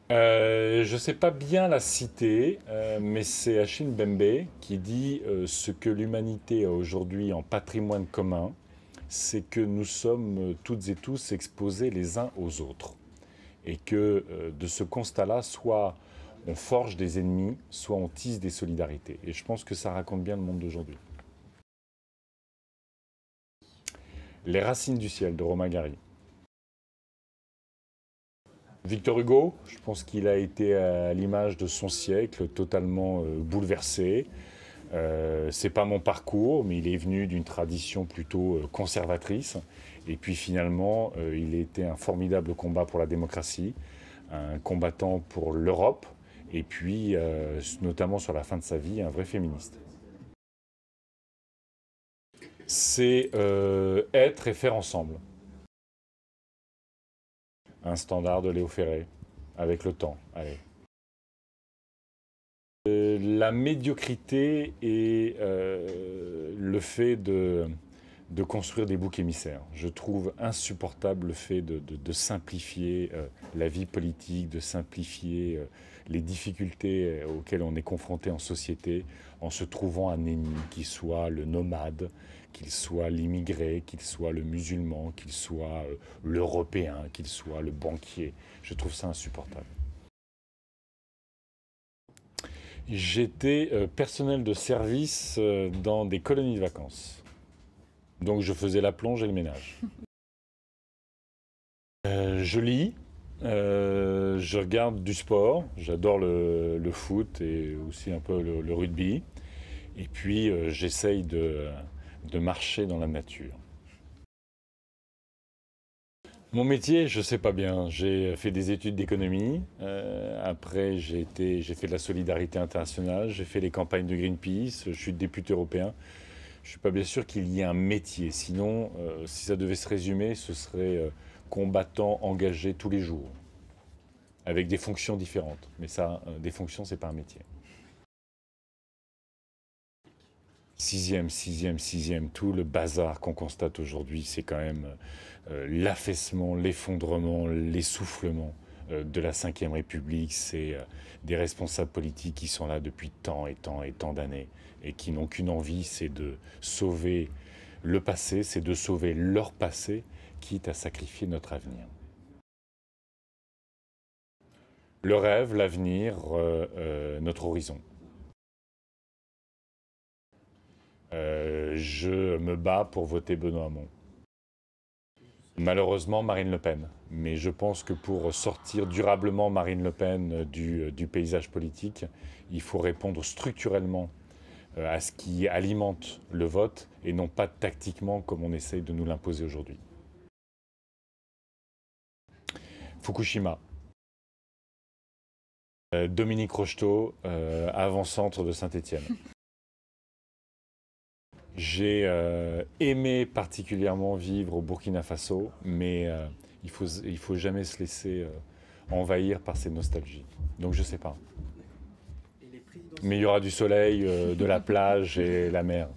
Je ne sais pas bien la citer, mais c'est Achille Mbembe qui dit ce que l'humanité a aujourd'hui en patrimoine commun, c'est que nous sommes toutes et tous exposés les uns aux autres. Et que de ce constat-là, soit on forge des ennemis, soit on tisse des solidarités. Et je pense que ça raconte bien le monde d'aujourd'hui. Les racines du ciel de Romain Gary. Victor Hugo, je pense qu'il a été à l'image de son siècle, totalement bouleversé. C'est pas mon parcours, mais il est venu d'une tradition plutôt conservatrice. Et puis finalement, il a été un formidable combat pour la démocratie, un combattant pour l'Europe, et puis notamment sur la fin de sa vie, un vrai féministe. C'est être et faire ensemble. Un standard de Léo Ferré, avec le temps. Allez. La médiocrité et le fait de construire des boucs émissaires. Je trouve insupportable le fait de simplifier la vie politique, de simplifier les difficultés auxquelles on est confronté en société en se trouvant un ennemi, qu'il soit le nomade, qu'il soit l'immigré, qu'il soit le musulman, qu'il soit l'européen, qu'il soit le banquier. Je trouve ça insupportable. J'étais personnel de service dans des colonies de vacances. Donc je faisais la plonge et le ménage. Je lis, je regarde du sport, j'adore le foot et aussi un peu le rugby. Et puis j'essaye de marcher dans la nature. Mon métier, je sais pas bien. J'ai fait des études d'économie. Après, j'ai fait de la solidarité internationale. J'ai fait les campagnes de Greenpeace. Je suis député européen. Je suis pas bien sûr qu'il y ait un métier. Sinon, si ça devait se résumer, ce serait combattant engagé tous les jours, avec des fonctions différentes. Mais ça, des fonctions, c'est pas un métier. Sixième, tout le bazar qu'on constate aujourd'hui, c'est quand même l'affaissement, l'effondrement, l'essoufflement de la Ve République. C'est des responsables politiques qui sont là depuis tant et tant et tant d'années et qui n'ont qu'une envie, c'est de sauver le passé, c'est de sauver leur passé, quitte à sacrifier notre avenir. Le rêve, l'avenir, notre horizon. Je me bats pour voter Benoît Hamon. Malheureusement, Marine Le Pen. Mais je pense que pour sortir durablement Marine Le Pen du paysage politique, il faut répondre structurellement à ce qui alimente le vote et non pas tactiquement comme on essaye de nous l'imposer aujourd'hui. Fukushima. Dominique Rocheteau, avant-centre de Saint-Étienne. J'ai aimé particulièrement vivre au Burkina Faso, mais il faut jamais se laisser envahir par ces nostalgies. Donc je sais pas. Mais il y aura du soleil, de la plage et la mer.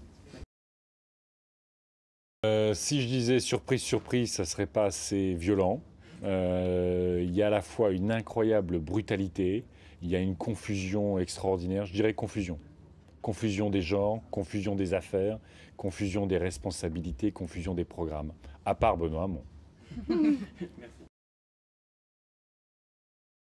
Si je disais surprise, surprise, ça serait pas assez violent. Il y a à la fois une incroyable brutalité, il y a une confusion extraordinaire. Je dirais confusion. Confusion des genres, confusion des affaires, confusion des responsabilités, confusion des programmes. À part Benoît Hamon.